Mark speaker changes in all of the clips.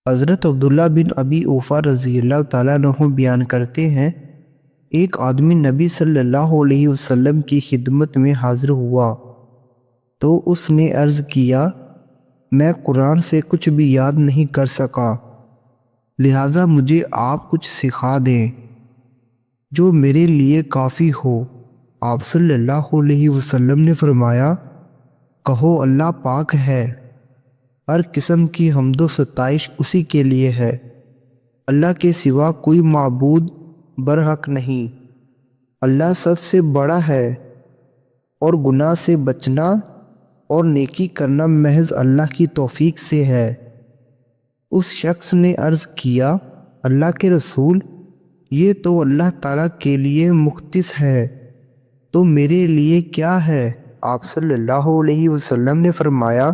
Speaker 1: حضرت عبداللہ بن ابی اوفا رضی اللہ تعالیٰ عنہ بیان کرتے ہیں، ایک آدمی نبی صلی اللہ علیہ وسلم کی خدمت میں حاضر ہوا تو اس نے عرض کیا، میں قرآن سے کچھ بھی یاد نہیں کر سکا، لہٰذا مجھے آپ کچھ سکھا دیں جو میرے لیے کافی ہو۔ آپ صلی اللہ علیہ وسلم نے فرمایا، کہو اللہ پاک ہے، ہر قسم کی حمد و ستائش اسی کے لیے ہے، اللہ کے سوا کوئی معبود برحق نہیں، اللہ سب سے بڑا ہے، اور گناہ سے بچنا اور نیکی کرنا محض اللہ کی توفیق سے ہے۔ اس شخص نے عرض کیا، اللہ کے رسول، یہ تو اللہ تعالیٰ کے لیے مختص ہے، تو میرے لیے کیا ہے؟ آپ صلی اللہ علیہ وسلم نے فرمایا،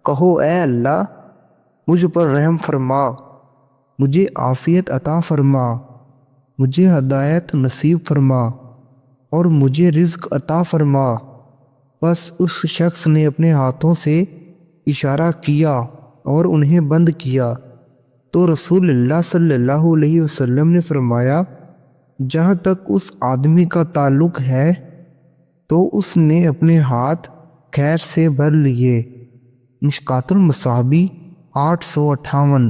Speaker 1: کہو اے اللہ، مجھ پر رحم فرما، مجھے عافیت عطا فرما، مجھے ہدایت نصیب فرما، اور مجھے رزق عطا فرما۔ بس اس شخص نے اپنے ہاتھوں سے اشارہ کیا اور انہیں بند کیا تو رسول اللہ صلی اللہ علیہ وسلم نے فرمایا، جہاں تک اس آدمی کا تعلق ہے تو اس نے اپنے ہاتھ خیر سے بھر لیے۔ مشکوٰۃ المصابیح 858۔